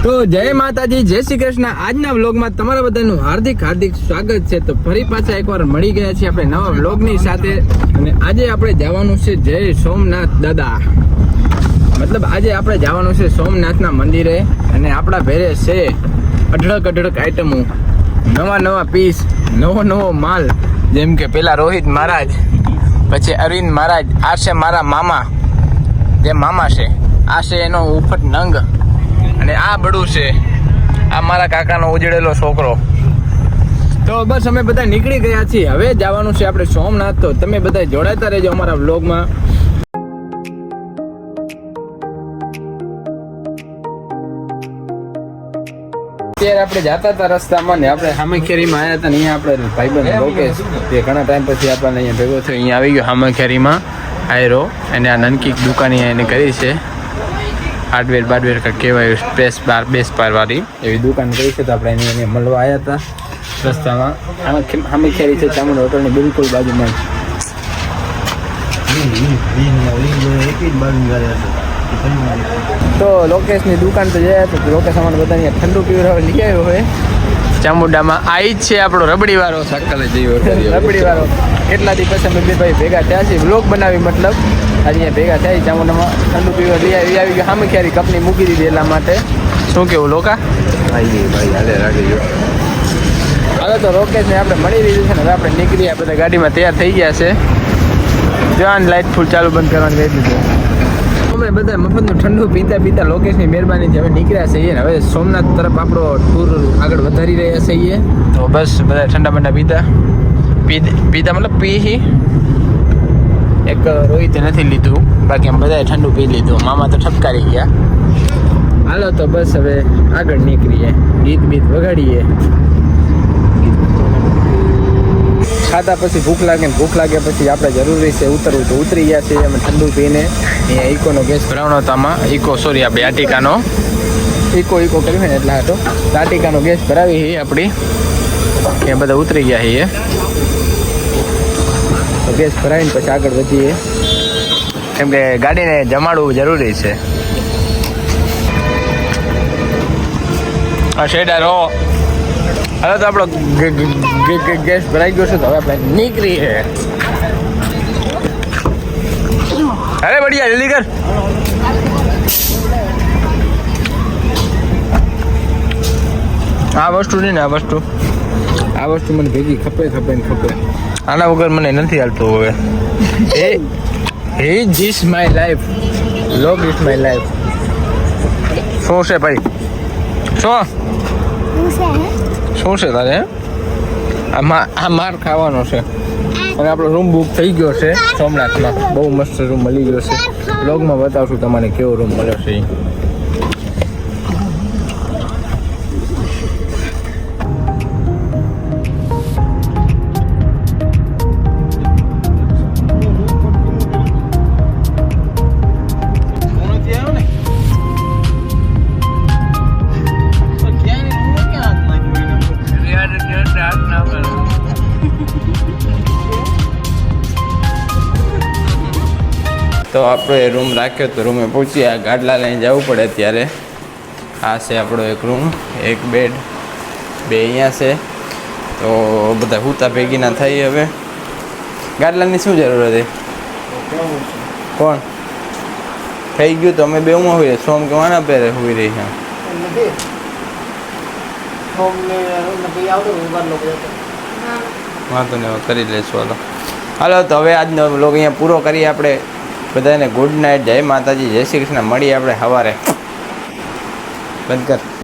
તો જય માતાજી, જય શ્રી કૃષ્ણ. આજના વ્લોગમાં તમારા બધાનું હાર્દિક સ્વાગત છે. તો ફરી પાછા એકવાર મળી ગયા છીએ આપણે નવા વ્લોગની સાથે. અને આજે આપણે જવાનું છે જય સોમનાથ દાદા, મતલબ આજે આપણે જવાનું છે સોમનાથના મંદિરે. અને આપણા ભેરે છે અઢળક આઈટમો, નવા પીસ, નવો માલ. જેમ કે પેલા રોહિત મહારાજ, પછી અરવિંદ મહારાજ, આ છે મારા મામા, જે મામા છે. આ છે એનો ઉફટ નંગ, અને આ બડું છે, આ મારા કાકાનો ઉજળેલો છોકરો. તો બસ અમે બધા નીકળી ગયા છીએ. હવે જવાનું છે આપણે સોમનાથ. તો તમે બધા જોડાતા રહેજો અમારા વ્લોગમાં. અત્યારે આપણે જતા હતા રસ્તામાં ને આપણે હામેખેરીમાં આવ્યા હતા ને અહીંયા આપણે ભાઈબંધ લોકેશ, તે ઘણા ટાઈમ પછી આપણને અહીંયા ભેગો થયો. અહીંયા આવી ગયો હામેખેરીમાં આયરો, અને આ નનકી દુકાન એને કરી છે. હાર્ડવેર બાર્ડવેર કહેવાય, સ્પેસ બાર બેસ પાર વાળી એવી દુકાન કરી છે. તો આપણે એને મળવા આવ્યા હતા રસ્તામાં. હામેખેરી છે ચામુંડ હોટલની બિલકુલ બાજુમાં તો લોકેશની દુકાન તો જયા તો લોકેશ અમારે બધા અહીંયા ઠંડુ પીવડાવ લઈ આવ્યો હોય ચામુંડામાં. આ જ છે આપણો રબડી વાળો સકલે જેવો રબડી વાળો. કેટલા દિવસ પછી અમે બે ભાઈ ભેગા થયા છીએ, વ્લોગ બનાવી, મતલબ આજે અહીંયા ભેગા થયા ચામુંડામાં. ઠંડુ પીવા લઈ આવી ગયો હામેખેરી, કંપની મૂકી દીધી એટલા માટે. શું કેવું લોકા? ભાઈ હાલે રાખી ગયો. હવે તો રોકેશને આપણે મળી લીધું છે ને. હવે આપણે નીકળીએ, આપણે ગાડીમાં તૈયાર થઈ ગયા છે. જાન લાઇટ ફૂલ ચાલુ બંધ કરવાનું કહી દીધું. અમે બધા મફતનું ઠંડુ પીતા લોકેશની મહેરબાનીથી હવે નીકળ્યા છીએ. હવે સોમનાથ તરફ આપણો ટૂર આગળ વધારી રહ્યા છીએ. તો બસ બધા ઠંડા બંડા પીતા મતલબ પી. એક રોહિતે નથી લીધું, બાકી આમ બધાએ ઠંડુ પી લીધું. મામા તો ઠપકારી ગયા. હાલો તો બસ હવે આગળ નીકળીએ, ગીત વગાડીએ. ખાધા પછી ભૂખ લાગે પછી આપણે જરૂરી છે ઉતરવું, તો ઉતરી ગયા છીએ અમે ઠંડુ પીને. અહીંયા ઇકોનો ગેસ ભરાવવાનો હતો. આમાં આપણે આર્ટિકાનો ઇકો કર્યું ને એટલા હતો. આર્ટિકાનો ગેસ ભરાવી છે આપણી. એ બધા ઉતરી ગયા છીએ. તો ગેસ ભરાવીને પછી આગળ વધીએ, કેમ કે ગાડીને જમાડવું જરૂરી છે. આ શેડા રહો. હવે તો આપણો ગેસ ભરાઈ ગયો છે. તો હવે આપણે નીકળીએ. અરે બઢિયા, જલ્દી કર. આ વસ્તુ નહીં ને, આ વસ્તુ મને ભેગી ખપે. આના વગર મને નથી હાલતું હવે. This my life, log is my life. શું છે ભાઈ? શું છે તારે? આ માર ખાવાનો છે. અને આપણો રૂમ બુક થઈ ગયો છે સોમનાથમાં. બહુ મસ્ત રૂમ મળી ગયો છે. બ્લોગમાં બતાવશું તમને કેવો રૂમ મળ્યો છે. તો આપણે રૂમ રાખ્યો, તો રૂમે પહોંચી. આ ગાડલા લઈને જવું પડે અત્યારે. આ છે આપણો એક રૂમ, એક બેડ, બે અહીંયા છે. તો બધા હુતા ભેગી ના થઈ. હવે ગાડલાની શું જરૂર હતી? કોણ થઈ ગયું? તો અમે બે ઉમાં હોઈએ. સોમ કે વાના પહેરે હોઈ રહી છે. વાંધો નહીં, કરી લઈશું. હાલો તો હવે આજનો વ્લોગ અહીંયા પૂરો કરીએ આપણે. બધાને ગુડ નાઇટ, જય માતાજી, જય શ્રી કૃષ્ણ. મળીએ આપણે સવારે. બંધ કર.